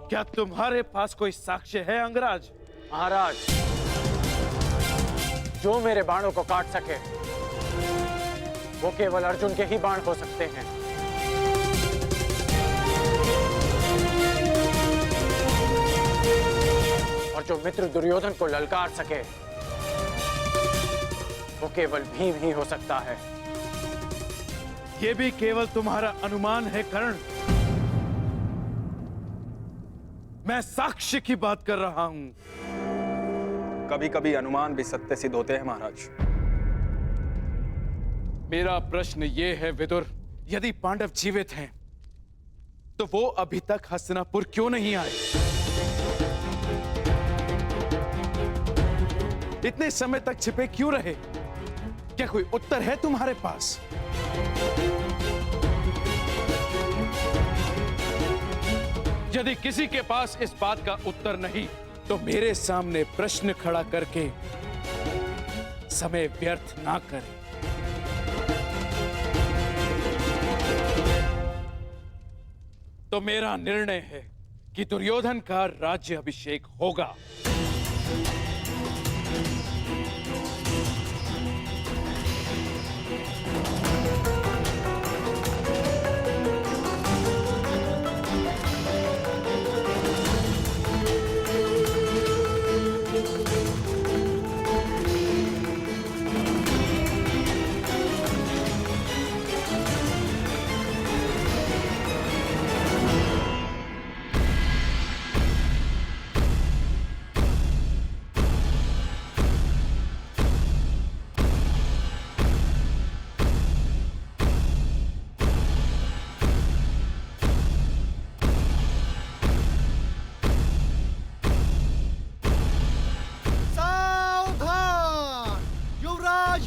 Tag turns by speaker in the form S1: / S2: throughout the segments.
S1: क्या तुम्हारे पास कोई साक्ष्य है अंगराज?
S2: महाराज, जो मेरे बाणों को काट सके वो केवल अर्जुन के ही बाण हो सकते हैं। और जो मित्र दुर्योधन को ललकार सके वो केवल भीम ही हो सकता है।
S1: ये भी केवल तुम्हारा अनुमान है कर्ण। मैं साक्ष्य की बात कर रहा हूं।
S3: कभी कभी अनुमान भी सत्य सिद्ध होते हैं महाराज।
S1: मेरा प्रश्न ये है विदुर, यदि पांडव जीवित हैं तो वो अभी तक हस्तिनापुर क्यों नहीं आए? इतने समय तक छिपे क्यों रहे? क्या कोई उत्तर है तुम्हारे पास? यदि किसी के पास इस बात का उत्तर नहीं तो मेरे सामने प्रश्न खड़ा करके समय व्यर्थ ना करें। तो मेरा निर्णय है कि दुर्योधन का राज्य अभिषेक होगा।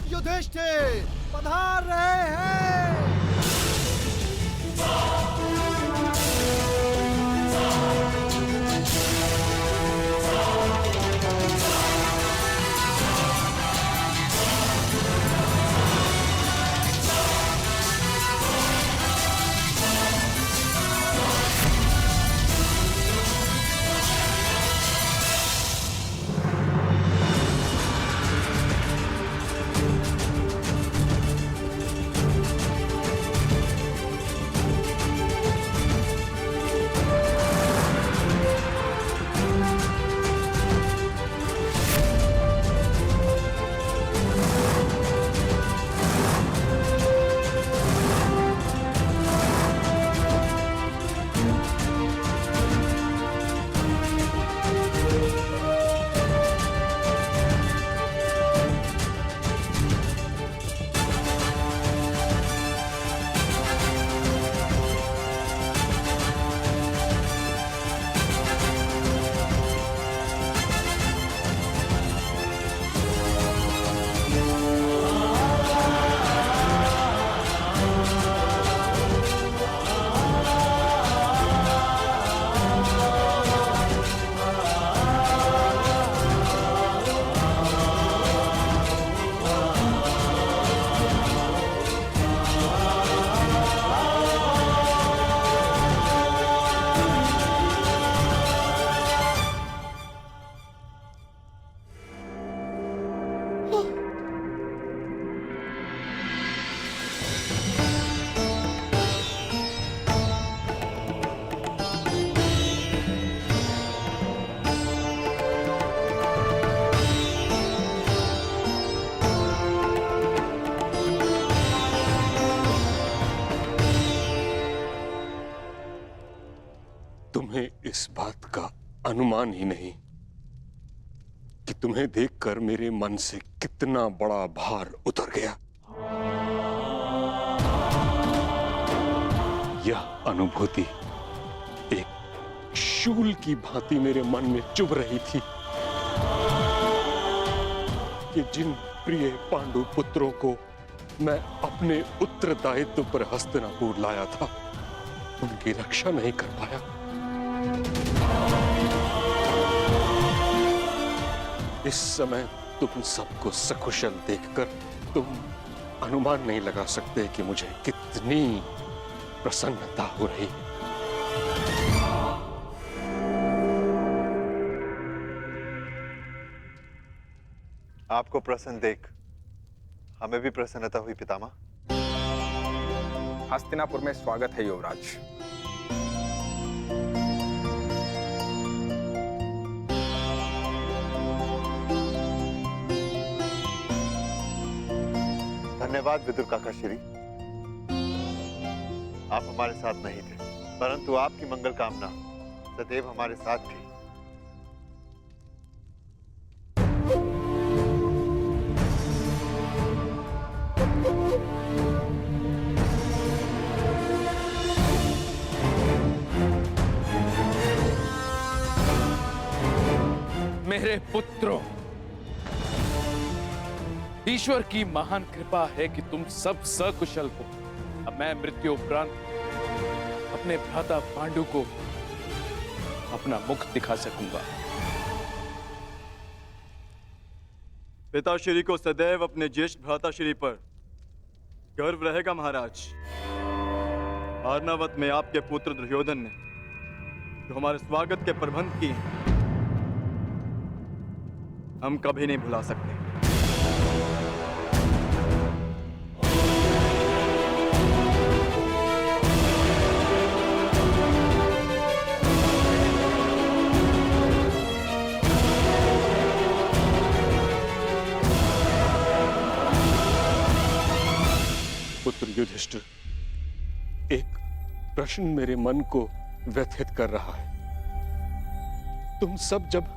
S4: युधिष्ठिर पधार रहे हैं।
S5: तुम्हें इस बात का अनुमान ही नहीं कि तुम्हें देखकर मेरे मन से कितना बड़ा भार उतर गया। यह अनुभूति एक शूल की भांति मेरे मन में चुभ रही थी कि जिन प्रिय पांडु पुत्रों को मैं अपने उत्तरदायित्व पर हस्तिनापुर लाया था उनकी रक्षा नहीं कर पाया। इस समय तुम सबको सकुशल देखकर तुम अनुमान नहीं लगा सकते कि मुझे कितनी प्रसन्नता हो रही।
S6: आपको प्रसन्न देख हमें भी प्रसन्नता हुई पितामह।
S3: हस्तिनापुर में स्वागत है युवराज।
S6: धन्यवाद विदुर काका श्री। आप हमारे साथ नहीं थे, परंतु आपकी मंगल कामना सदैव हमारे साथ थी।
S1: मेरे पुत्रों, ईश्वर की महान कृपा है कि तुम सब सकुशल हो। अब मैं मृत्यु उपरांत अपने भ्राता पांडु को अपना मुख दिखा सकूंगा।
S7: पिताश्री को सदैव अपने ज्येष्ठ भ्राताश्री पर गर्व रहेगा महाराज। आर्नावत में आपके पुत्र दुर्योधन ने जो हमारे स्वागत के प्रबंध किए हैं, हम कभी नहीं भुला सकते।
S5: पुत्र युधिष्ठिर, एक प्रश्न मेरे मन को व्यथित कर रहा है। तुम सब जब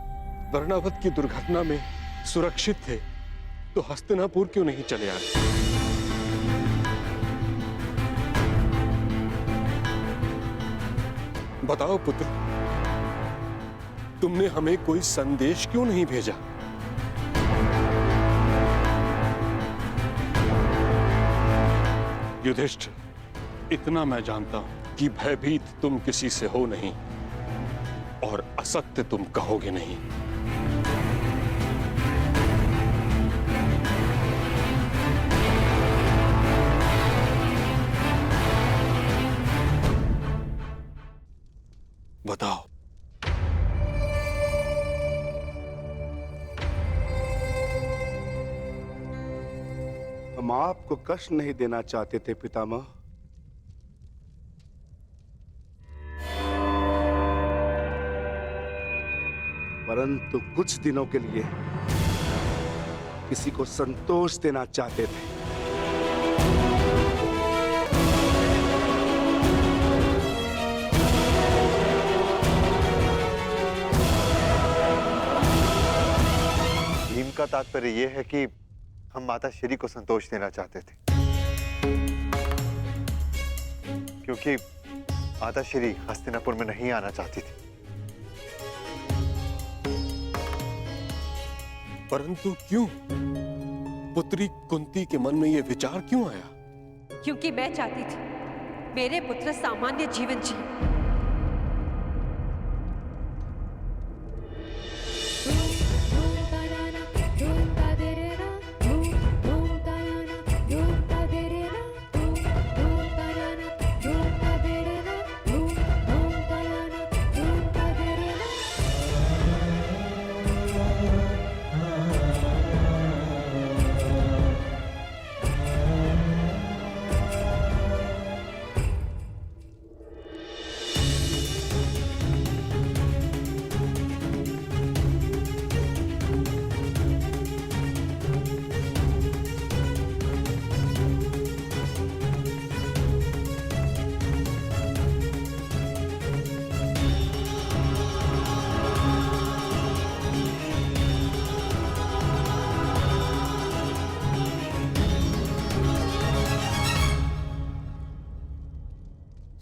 S5: वर्णावत की दुर्घटना में सुरक्षित थे तो हस्तिनापुर क्यों नहीं चले आए? बताओ पुत्र, तुमने हमें कोई संदेश क्यों नहीं भेजा? युधिष्ठिर, इतना मैं जानता हूं कि भयभीत तुम किसी से हो नहीं और असत्य तुम कहोगे नहीं। बताओ।
S4: हम आपको कष्ट नहीं देना चाहते थे पितामह, परंतु कुछ दिनों के लिए किसी को संतोष देना चाहते थे।
S6: भीम का तात्पर्य यह है कि हम माता श्री को संतोष देना चाहते थे, क्योंकि माता श्री हस्तिनापुर में नहीं आना चाहती थी।
S5: परंतु क्यों? पुत्री कुंती के मन में यह विचार क्यों आया?
S8: क्योंकि मैं चाहती थी मेरे पुत्र सामान्य जीवन जिए।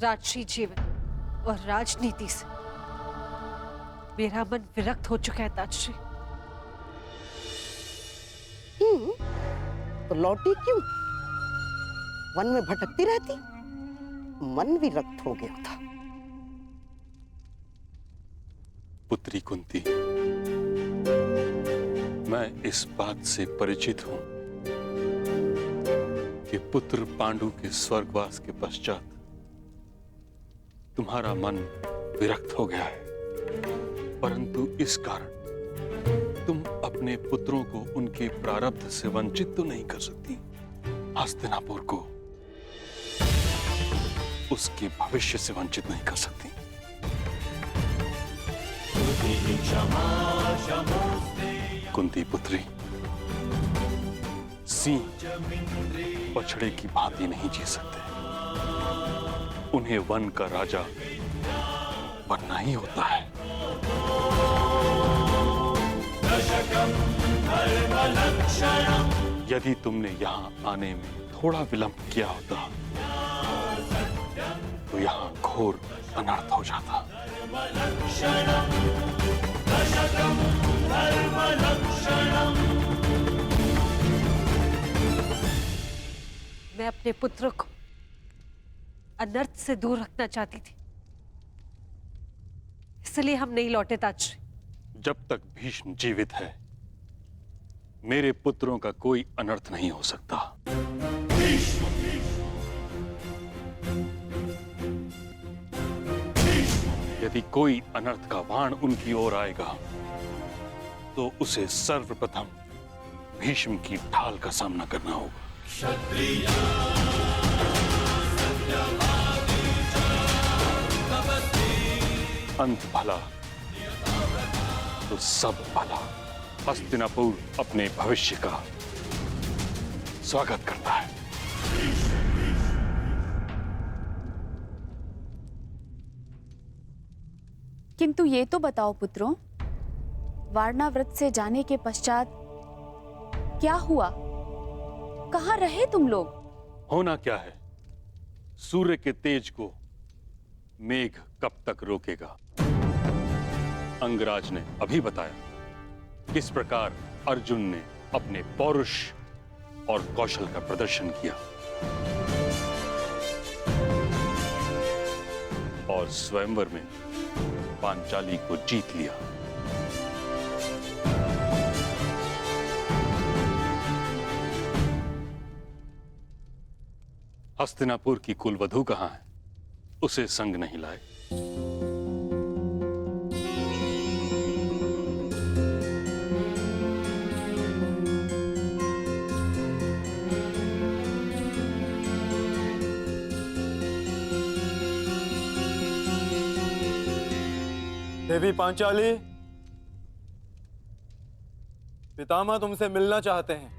S8: राजसी जीवन और राजनीति से मेरा मन विरक्त हो चुका है ताजश्री।
S9: तो लौटी क्यों? वन में भटकती रहती, मन विरक्त हो गया था।
S5: पुत्री कुंती, मैं इस बात से परिचित हूं कि पुत्र पांडु के स्वर्गवास के पश्चात तुम्हारा मन विरक्त हो गया है, परंतु इस कारण तुम अब अपने पुत्रों को उनके प्रारब्ध से वंचित तो नहीं कर सकती, हस्तिनापुर को उसके भविष्य से वंचित नहीं कर सकती। कुंती पुत्री, सिंह बछड़े की भांति नहीं जी सकते। उन्हें वन का राजा बनना ही होता है। यदि तुमने यहां आने में थोड़ा विलंब किया होता तो यहां घोर अनर्थ हो जाता।
S8: मैं अपने पुत्र को अनर्थ से दूर रखना चाहती थी, इसलिए हम नहीं लौटे ताजश्री।
S5: जब तक भीष्म जीवित है, मेरे पुत्रों का कोई अनर्थ नहीं हो सकता। यदि कोई अनर्थ का बाण उनकी ओर आएगा, तो उसे सर्वप्रथम भीष्म की ढाल का सामना करना होगा। अंत भला तो सब भला। हस्तिनापुर अपने भविष्य का स्वागत करता है।
S10: किंतु ये तो बताओ पुत्रों, वारणाव्रत से जाने के पश्चात क्या हुआ? कहाँ रहे तुम लोग?
S5: होना क्या है? सूर्य के तेज को मेघ कब तक रोकेगा? अंगराज ने अभी बताया किस प्रकार अर्जुन ने अपने पौरुष और कौशल का प्रदर्शन किया और स्वयंवर में पांचाली को जीत लिया। हस्तिनापुर की कुलवधू कहां है? उसे संग नहीं लाए।
S7: देवी पांचाली, पितामह तुमसे मिलना चाहते हैं।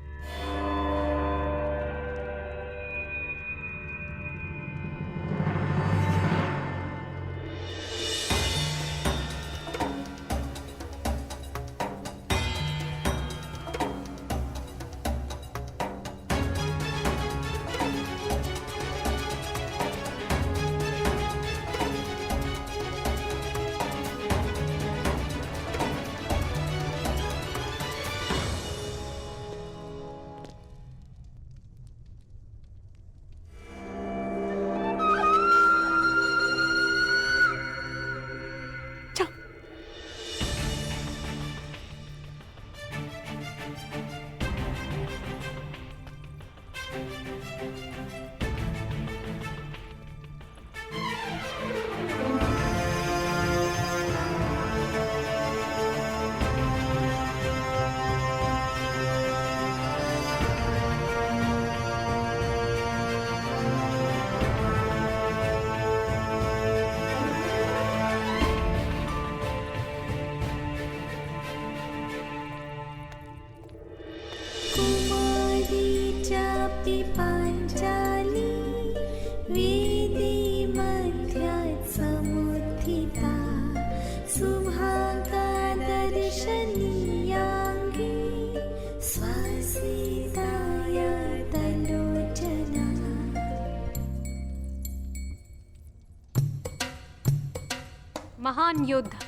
S11: महान योद्धा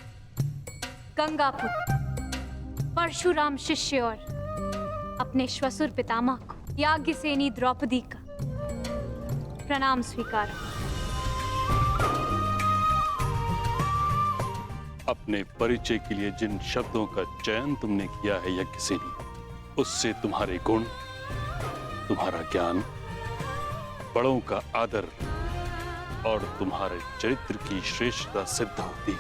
S11: गंगापुत्र परशुराम शिष्य और अपने श्वशुर पितामह को याज्ञसेनी द्रौपदी का प्रणाम स्वीकार।
S5: अपने परिचय के लिए जिन शब्दों का चयन तुमने किया है यज्ञसेनी, उससे तुम्हारे गुण, तुम्हारा ज्ञान, बड़ों का आदर और तुम्हारे चरित्र की श्रेष्ठता सिद्ध होती।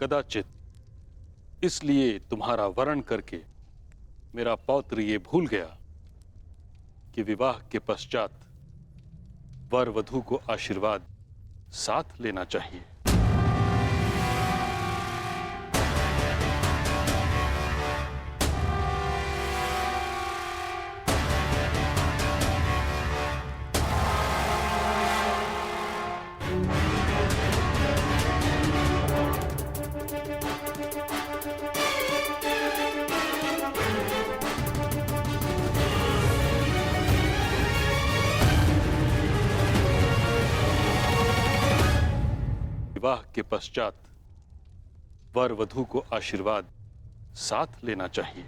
S5: कदाचित इसलिए तुम्हारा वरण करके मेरा पौत्र ये भूल गया कि विवाह के पश्चात वर वधू को आशीर्वाद साथ लेना चाहिए। विवाह के पश्चात वर वधू को आशीर्वाद साथ लेना चाहिए।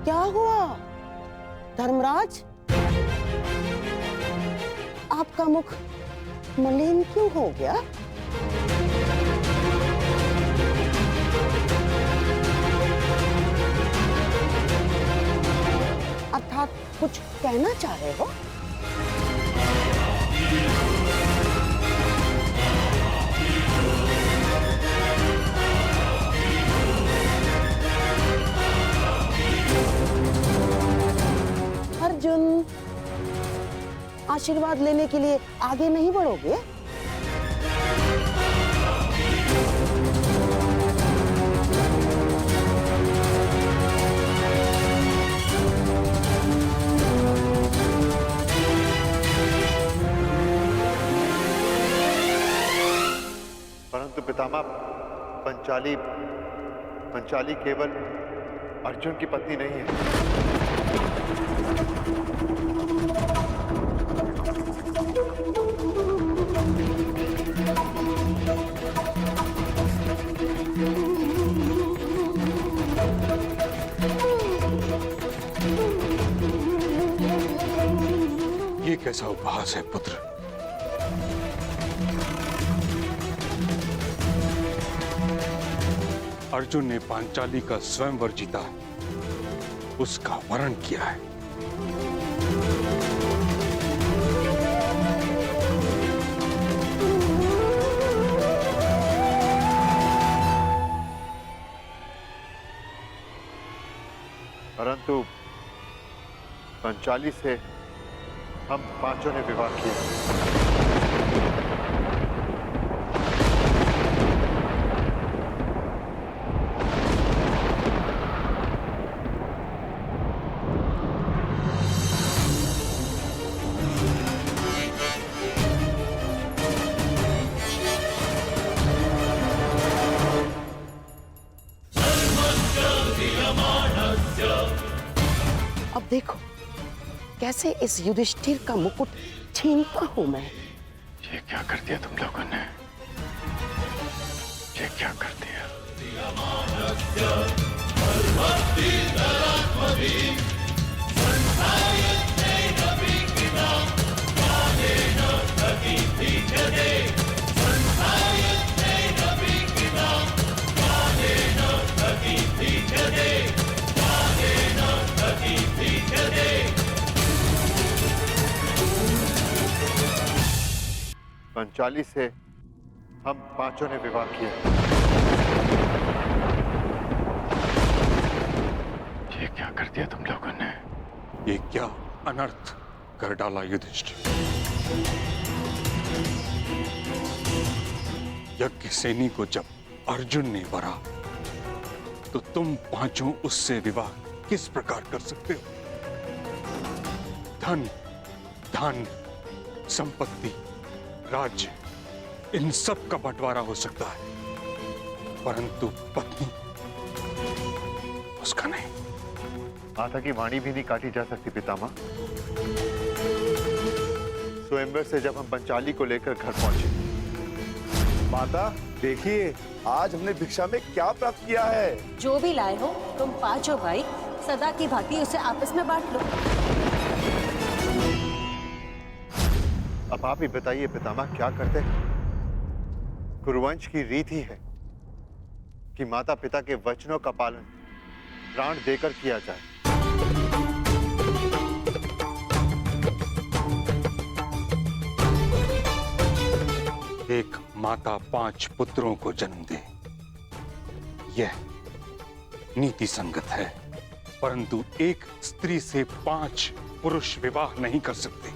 S9: क्या हुआ धर्मराज? आपका मुख मलिन क्यों हो गया? अर्थात कुछ कहना चाह रहे हो? अर्जुन, आशीर्वाद लेने के लिए आगे नहीं बढ़ोगे?
S6: परंतु पितामह, पंचाली केवल अर्जुन की पत्नी नहीं है।
S5: ये कैसा उपहास है पुत्र? अर्जुन ने पांचाली का स्वयंवर जीता है, उसका वरण किया है।
S6: परंतु पंचाली से हम पांचों ने विवाह किया।
S9: अब देखो कैसे इस युधिष्ठिर का मुकुट छीनता हूं मैं।
S5: ये क्या कर दिया तुम लोगों ने? ये क्या कर दिया?
S6: पंचाली से हम पांचों ने विवाह किया।
S5: ये क्या कर दिया तुम लोगों ने? ये क्या अनर्थ कर डाला युधिष्ठिर? यज्ञसेनी को जब अर्जुन ने वरा तो तुम पांचों उससे विवाह किस प्रकार कर सकते हो? धन, धान्य, संपत्ति, राज्य, इन सब का बंटवारा हो सकता है, परंतु पत्नी उसका नहीं।
S6: माता की वाणी भी नहीं काटी जा सकती पितामह। स्वयंवर से जब हम पंचाली को लेकर घर पहुंचे।
S4: माता देखिए, आज हमने भिक्षा में क्या प्राप्त किया है।
S8: जो भी लाए हो तुम पांचों भाई सदा की भांति उसे आपस में बांट लो।
S6: अब आप ही बताइए पितामह, क्या करते हैं? कुरुवंश की रीत ही है कि माता पिता के वचनों का पालन प्राण देकर किया जाए।
S5: एक माता 5 पुत्रों को जन्म दे, यह नीति संगत है, परंतु एक स्त्री से 5 पुरुष विवाह नहीं कर सकते।